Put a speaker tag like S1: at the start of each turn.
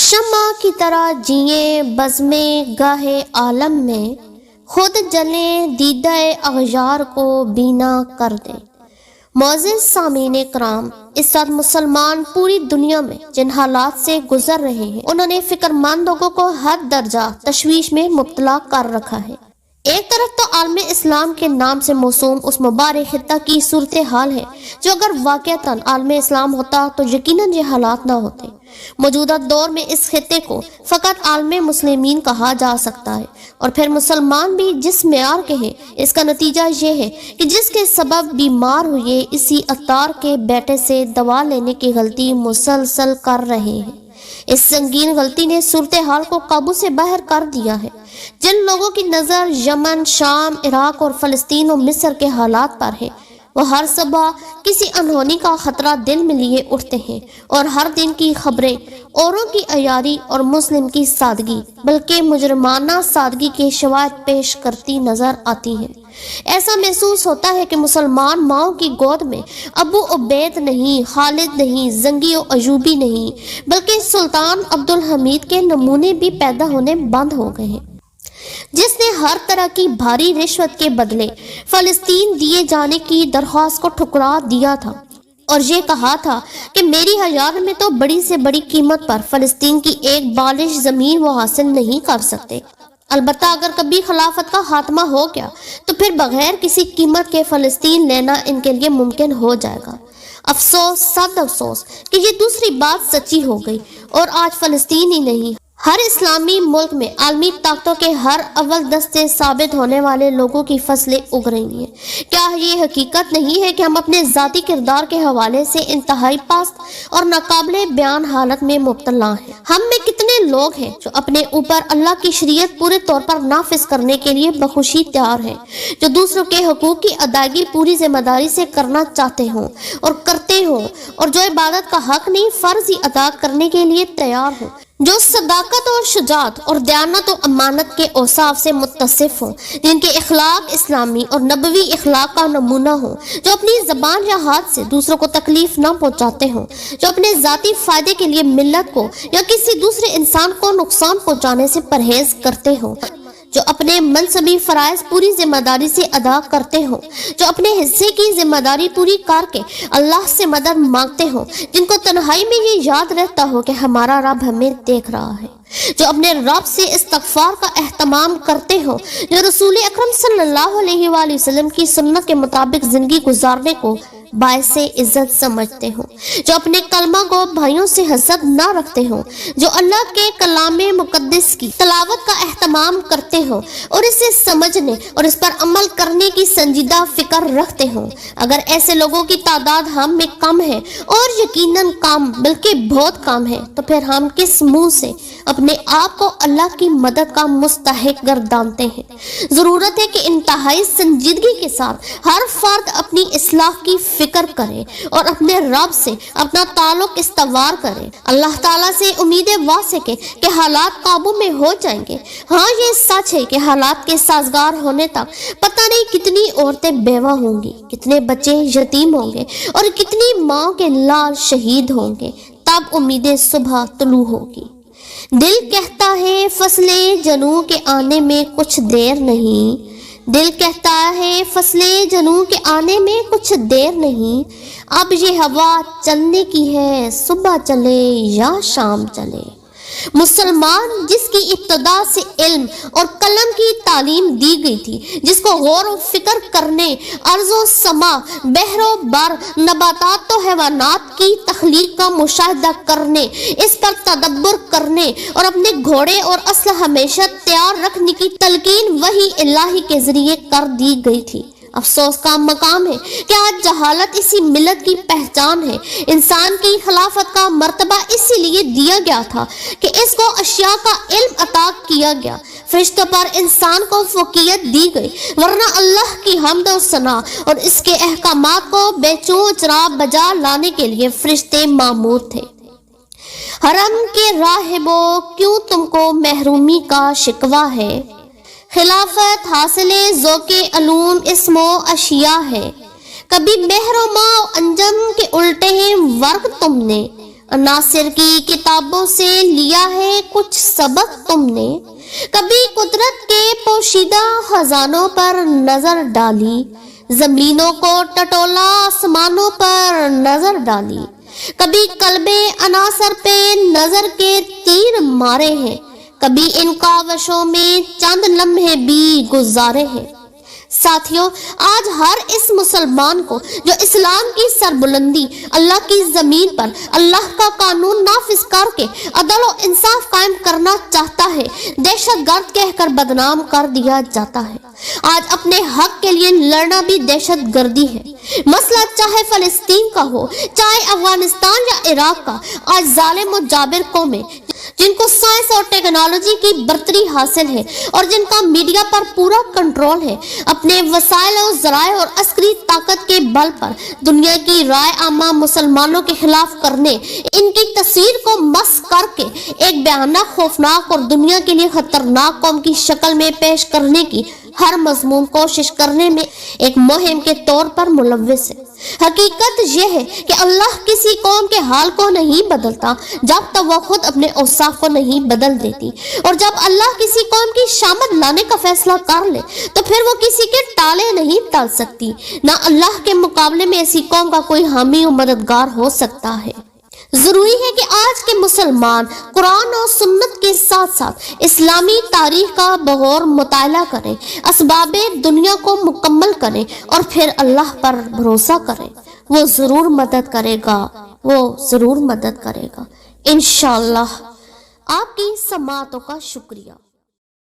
S1: شمع کی طرح جییں بزمے گاہے عالم میں، خود جلیں دیدہ اغیار کو بینا کر دیں۔ معزز سامعین کرام، اس وقت مسلمان پوری دنیا میں جن حالات سے گزر رہے ہیں، انہوں نے فکر مند لوگوں کو حد درجہ تشویش میں مبتلا کر رکھا ہے۔ ایک طرف تو عالم اسلام کے نام سے موسوم اس مبارک خطہ کی صورتحال ہے جو اگر واقعتاً عالم اسلام ہوتا تو یقیناً یہ حالات نہ ہوتے۔ موجودہ دور میں اس خطے کو فقط عالم مسلمین کہا جا سکتا ہے، اور پھر مسلمان بھی جس معیار کے ہیں، اس کا نتیجہ یہ ہے کہ جس کے سبب بیمار ہوئے اسی عطار کے بیٹے سے دوا لینے کی غلطی مسلسل کر رہے ہیں۔ اس سنگین غلطی نے صورتحال کو قابو سے باہر کر دیا ہے۔ جن لوگوں کی نظر یمن، شام، عراق اور فلسطین و مصر کے حالات پر ہے، وہ ہر صبح کسی انہونی کا خطرہ دل میں لیے اٹھتے ہیں اور ہر دن کی خبریں اوروں کی عیاری اور مسلم کی سادگی بلکہ مجرمانہ سادگی کے شواہد پیش کرتی نظر آتی ہیں۔ ایسا محسوس ہوتا ہے کہ مسلمان ماؤں کی گود میں ابو عبید نہیں، خالد نہیں، زنگی و ایوبی نہیں، بلکہ سلطان عبدالحمید کے نمونے بھی پیدا ہونے بند ہو گئے ہیں، جس نے ہر طرح کی بھاری رشوت کے بدلے فلسطین دیے جانے کی درخواست کو ٹھکرا دیا تھا اور یہ کہا تھا کہ میری حیات میں تو بڑی سے بڑی قیمت پر فلسطین کی ایک بالش زمین وہ حاصل نہیں کر سکتے، البتہ اگر کبھی خلافت کا خاتمہ ہو گیا تو پھر بغیر کسی قیمت کے فلسطین لینا ان کے لیے ممکن ہو جائے گا۔ افسوس، صد افسوس کہ یہ دوسری بات سچی ہو گئی، اور آج فلسطین ہی نہیں، ہر اسلامی ملک میں عالمی طاقتوں کے ہر اول دستے ثابت ہونے والے لوگوں کی فصلیں اگ رہی ہیں۔ کیا یہ حقیقت نہیں ہے کہ ہم اپنے ذاتی کردار کے حوالے سے انتہائی پست اور ناقابل بیان حالت میں مبتلا ہیں؟ ہم میں کتنے لوگ ہیں جو اپنے اوپر اللہ کی شریعت پورے طور پر نافذ کرنے کے لیے بخوشی تیار ہیں، جو دوسروں کے حقوق کی ادائیگی پوری ذمہ داری سے کرنا چاہتے ہوں اور کرتے ہوں، اور جو عبادت کا حق نہیں فرض ہی ادا کرنے کے لیے تیار ہوں، جو صداقت اور شجاعت اور دیانت و امانت کے اوصاف سے متصف ہوں، جن کے اخلاق اسلامی اور نبوی اخلاق کا نمونہ ہوں، جو اپنی زبان یا ہاتھ سے دوسروں کو تکلیف نہ پہنچاتے ہوں، جو اپنے ذاتی فائدے کے لیے ملت کو یا کسی دوسرے انسان کو نقصان پہنچانے سے پرہیز کرتے ہوں، جو اپنے منصبی فرائض پوری ذمہ داری سے ادا کرتے ہوں، جو اپنے حصے کی ذمہ داری پوری کر کے اللہ سے مدد مانگتے ہوں، جن کو تنہائی میں یہ یاد رہتا ہو کہ ہمارا رب ہمیں دیکھ رہا ہے، جو اپنے رب سے استغفار کا اہتمام کرتے ہوں، جو رسول اکرم صلی اللہ علیہ وآلہ وسلم کی سنت کے مطابق زندگی گزارنے کو باعث عزت سمجھتے ہوں، جو اپنے کلمہ کو بھائیوں سے حسد نہ رکھتے ہوں، جو اللہ کے کلام مقدس کی تلاوت کا اہتمام کرتے ہوں اور اسے سمجھنے اور اس پر عمل کرنے کی سنجیدہ فکر رکھتے ہوں۔ اگر ایسے لوگوں کی تعداد ہم میں کم ہے، اور یقیناً کم بلکہ بہت کم ہے، تو پھر ہم کس منہ سے اپنے آپ کو اللہ کی مدد کا مستحق گردانتے ہیں؟ ضرورت ہے کہ انتہائی سنجیدگی کے ساتھ ہر فرد اپنی اصلاح کی فکر کرے اور اپنے رب سے اپنا تعلق استوار کرے۔ اللہ تعالیٰ سے امید واسع ہے کہ حالات قابو میں ہو جائیں گے۔ ہاں، یہ سچ ہے کہ حالات کے سازگار ہونے تک پتہ نہیں کتنی عورتیں بیوہ ہوں گی، کتنے بچے یتیم ہوں گے اور کتنی ماں کے لال شہید ہوں گے، تب امید صبح طلوع ہوگی۔ دل کہتا ہے فصلیں جنوں کے آنے میں کچھ دیر نہیں، دل کہتا ہے فصلیں جنوں کے آنے میں کچھ دیر نہیں، اب یہ ہوا چلنے کی ہے، صبح چلے یا شام چلے۔ مسلمان جس کی ابتدا سے علم اور قلم کی تعلیم دی گئی تھی، جس کو غور و فکر کرنے، ارض و سما، بحر و بر، نباتات و حیوانات کی تخلیق کا مشاہدہ کرنے، اس پر تدبر کرنے اور اپنے گھوڑے اور اسلحہ ہمیشہ تیار رکھنے کی تلقین وحی الہی کے ذریعے کر دی گئی تھی۔ افسوس کا مقام ہے کہ آج جہالت اسی ملت کی پہچان ہے۔ انسان کی خلافت کا مرتبہ اسی لیے دیا گیا تھا کہ اس کو اشیاء کا علم عطا کیا گیا، فرشتوں پر انسان کو فوقیت دی گئی، ورنہ اللہ کی حمد و ثنا اور اس کے احکامات کو بے چون چرا بجا لانے کے لیے فرشتے مامور تھے۔ حرم کے راہبو کیوں تم کو محرومی کا شکوہ ہے، خلافت حاصل ذوق علوم اسم و اشیاء ہے، کبھی بحر و ماء و انجم کے الٹے ہیں ورق تم نے، عناصر کی کتابوں سے لیا ہے کچھ سبق تم نے، کبھی قدرت کے پوشیدہ خزانوں پر نظر ڈالی، زمینوں کو ٹٹولا آسمانوں پر نظر ڈالی، کبھی قلب عناصر پہ نظر کے تیر مارے ہیں، کبھی ان کاوشوں میں چند لمحے بھی گزارے ہیں۔ ساتھیوں، آج ہر اس مسلمان کو جو اسلام کی سربلندی، اللہ کی زمین پر اللہ کا قانون نافذ کر کے عدل و انصاف قائم کرنا چاہتا ہے، دہشت گرد کہہ کر بدنام کر دیا جاتا ہے۔ آج اپنے حق کے لیے لڑنا بھی دہشت گردی ہے۔ مسئلہ چاہے فلسطین کا ہو، چاہے افغانستان یا عراق کا، آج ظالم و جابر قومیں جن کو سائنس اور ٹیکنالوجی کی برتری حاصل ہے اور جن کا میڈیا پر پورا کنٹرول ہے، اپنے وسائل و ذرائع اور عسکری طاقت کے بل پر دنیا کی رائے عامہ مسلمانوں کے خلاف کرنے، ان کی تصویر کو مسخ کر کے ایک بھیانک، خوفناک اور دنیا کے لیے خطرناک قوم کی شکل میں پیش کرنے کی ہر مضمون کوشش کرنے میں ایک مہم کے طور پر ملوث ہے۔ حقیقت یہ ہے کہ اللہ کسی قوم کے حال کو نہیں بدلتا جب تک وہ خود اپنے اوصاف کو نہیں بدل دیتی، اور جب اللہ کسی قوم کی شامت لانے کا فیصلہ کر لے تو پھر وہ کسی کے ٹالے نہیں ٹال سکتی، نہ اللہ کے مقابلے میں ایسی قوم کا کوئی حامی و مددگار ہو سکتا ہے۔ ضروری ہے کہ آج کے مسلمان قرآن اور سنت کے ساتھ ساتھ اسلامی تاریخ کا بغور مطالعہ کریں، اسباب دنیا کو مکمل کریں اور پھر اللہ پر بھروسہ کریں۔ وہ ضرور مدد کرے گا، وہ ضرور مدد کرے گا انشاءاللہ۔ آپ کی سماعتوں کا شکریہ۔